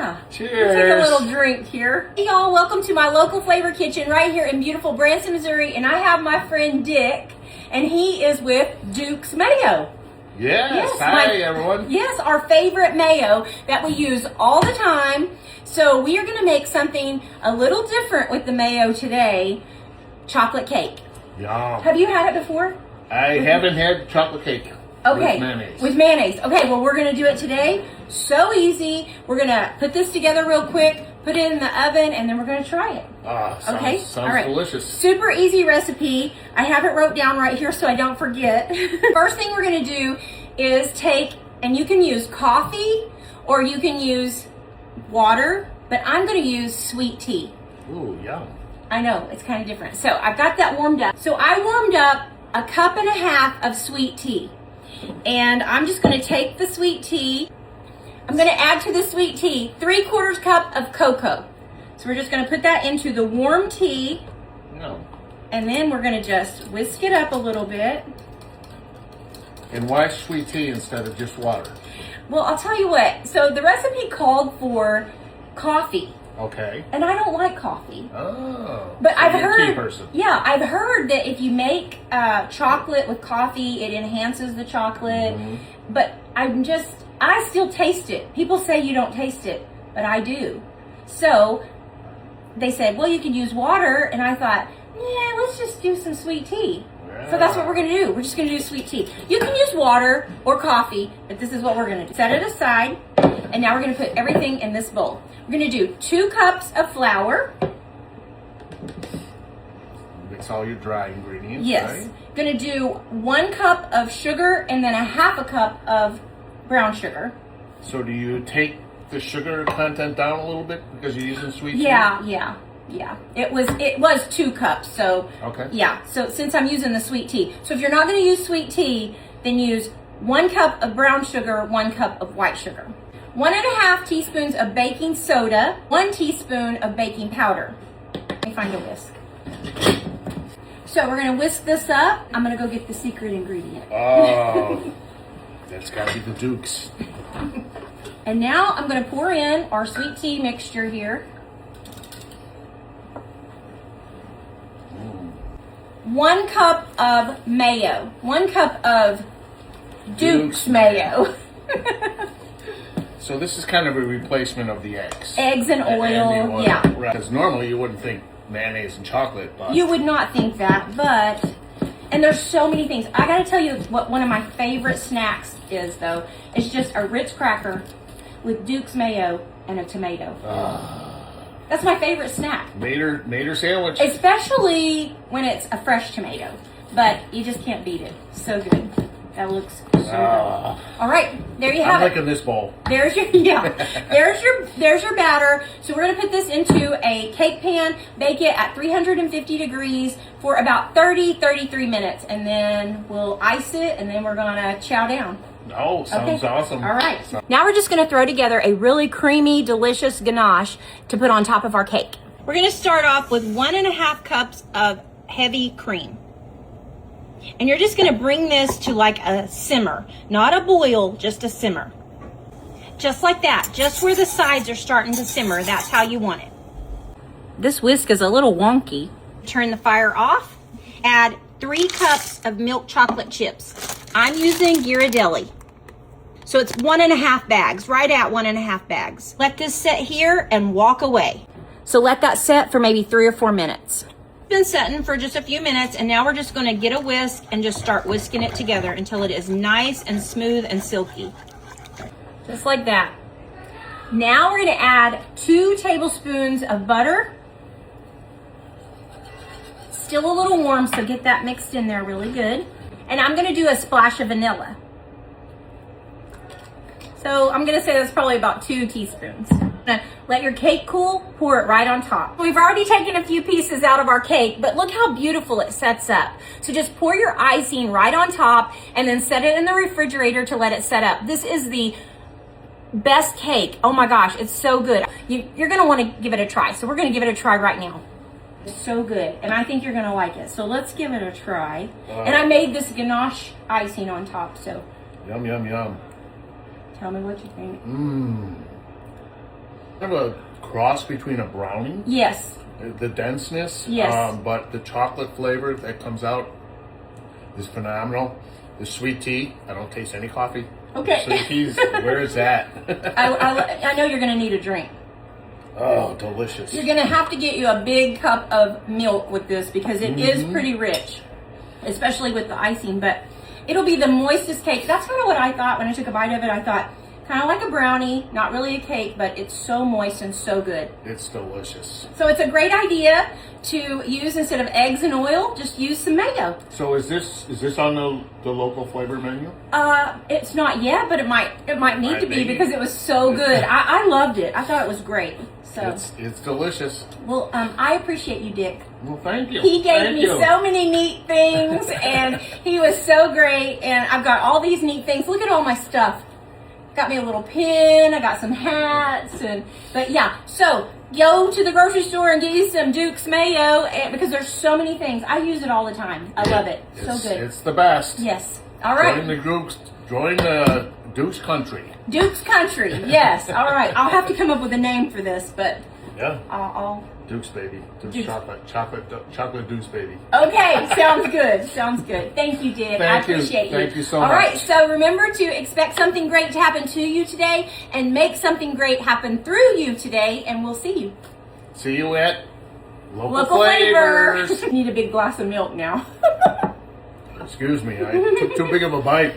Yeah. Cheers. Let's take a little drink here. Hey y'all, welcome to my local flavor kitchen right here in beautiful Branson, Missouri. And I have my friend Dick, and he is with Dukes Mayo. Yes. Hi, everyone. Yes, our favorite mayo that we use all the time. So we are going to make something a little different with the mayo today. Chocolate cake. Yum. Have you had it before? I haven't had chocolate cake. Okay. With mayonnaise. With mayonnaise. Okay, well, we're going to do it today. So easy. We're going to put this together real quick, put it in the oven, and then we're going to try it. Sounds All right. delicious. Super easy recipe. I have it wrote down right here so I don't forget. First thing we're going to do is take, and you can use coffee or you can use water, but I'm going to use sweet tea. Ooh, yum. I know, it's kind of different. So I've got that warmed up. So I warmed up a cup and a half of sweet tea. And I'm just going to take the sweet tea. I'm going to add to the sweet tea 3/4 cup of cocoa. So we're just going to put that into the warm tea. No. And then we're going to just whisk it up a little bit. And why sweet tea instead of just water? Well, I'll tell you what. So the recipe called for coffee. Okay. And I don't like coffee. Oh. But so I've you're a heard, tea person. yeah, I've heard that if you make chocolate with coffee, it enhances the chocolate. Mm-hmm. But I still taste it. People say you don't taste it, but I do. So they said, well, you can use water. And I thought, yeah, let's just do some sweet tea. So that's what we're going to do. We're just going to do sweet tea. You can use water or coffee, but this is what we're going to do. Set it aside, and now we're going to put everything in this bowl. We're going to do 2 cups of flour. Mix all your dry ingredients, Yes. right? Going to do 1 cup of sugar and then a 1/2 cup of brown sugar. So do you take the sugar content down a little bit because you're using sweet tea? Yeah. It was 2 cups. So Okay. yeah. So since I'm using the sweet tea, so if you're not going to use sweet tea, then use 1 cup of brown sugar, 1 cup of white sugar, 1.5 teaspoons of baking soda, 1 teaspoon of baking powder. Let me find a whisk. So we're going to whisk this up. I'm going to go get the secret ingredient. Oh, that's got to be the Dukes. And now I'm going to pour in our sweet tea mixture here. 1 cup of mayo. 1 cup of Dukes Mayo. So this is kind of a replacement of the eggs. Eggs and oil, yeah. Because normally you wouldn't think mayonnaise and chocolate, but You would not think that, but, and there's so many things. I gotta tell you what one of my favorite snacks is, though. It's just a Ritz cracker with Dukes Mayo and a tomato. That's my favorite snack. Mater sandwich. Especially when it's a fresh tomato. But you just can't beat it. So good. That looks so good. All right, there you have I'm it. liking this bowl. There's your there's your batter. So we're gonna put this into a cake pan, bake it at 350 degrees for about 33 minutes, and then we'll ice it, and then we're gonna chow down. Oh, sounds awesome. All right. Now we're just going to throw together a really creamy, delicious ganache to put on top of our cake. We're going to start off with 1.5 cups of heavy cream. And you're just going to bring this to like a simmer, not a boil, just a simmer. Just like that, just where the sides are starting to simmer. That's how you want it. This whisk is a little wonky. Turn the fire off. Add 3 cups of milk chocolate chips. I'm using Ghirardelli. So it's 1.5 bags, right at 1.5 bags. Let this set here and walk away. So let that set for maybe 3 or 4 minutes. It's been setting for just a few minutes, and now we're just gonna get a whisk and just start whisking it together until it is nice and smooth and silky. Just like that. Now we're gonna add 2 tablespoons of butter. Still a little warm, so get that mixed in there really good. And I'm gonna do a splash of vanilla. So I'm gonna say that's probably about 2 teaspoons. Let your cake cool, pour it right on top. We've already taken a few pieces out of our cake, but look how beautiful it sets up. So just pour your icing right on top and then set it in the refrigerator to let it set up. This is the best cake. Oh my gosh, it's so good. You're gonna wanna give it a try. So we're gonna give it a try right now. It's so good, and I think you're gonna like it. So let's give it a try. And I made this ganache icing on top, so. Yum, yum, yum. Tell me what you think. Kind of a cross between a brownie, Yes. the denseness, Yes. but the chocolate flavor that comes out is phenomenal. The sweet tea, I don't taste any coffee. Okay. Sweet tea's, where is that? I know you're going to need a drink. Oh, delicious. You're going to have to get you a big cup of milk with this because it is pretty rich, especially with the icing, but it'll be the moistest cake. That's kind of what I thought when I took a bite of it. I thought, kind of like a brownie, not really a cake, but it's so moist and so good. It's delicious. So it's a great idea to use, instead of eggs and oil, just use some mayo. So is this on the local flavor menu? It's not yet, but it might need to be Maybe. because it was so good. I loved it. I thought it was great. So, It's delicious. well, I appreciate you, Dick. Well, thank you. He gave Thank me you. so many neat things, and he was so great. And I've got all these neat things. Look at all my stuff. Got me a little pin. I got some hats, but yeah. So go to the grocery store and get you some Dukes Mayo, because there's so many things. I use it all the time. I love it. So good. It's the best. Yes. All right. Join the Dukes country. Dukes Country. Yes. All right. I'll have to come up with a name for this, but Yeah. I'll. Dukes baby. Dukes Dukes. chocolate Dukes baby. Okay, sounds good. Sounds good. Thank you, Dick. I Thank you. appreciate you. Thank you so All much. right, so remember to expect something great to happen to you today and make something great happen through you today, and we'll see you. See you at Local Flavors. flavor. Need a big glass of milk now. Excuse me, I took too big of a bite.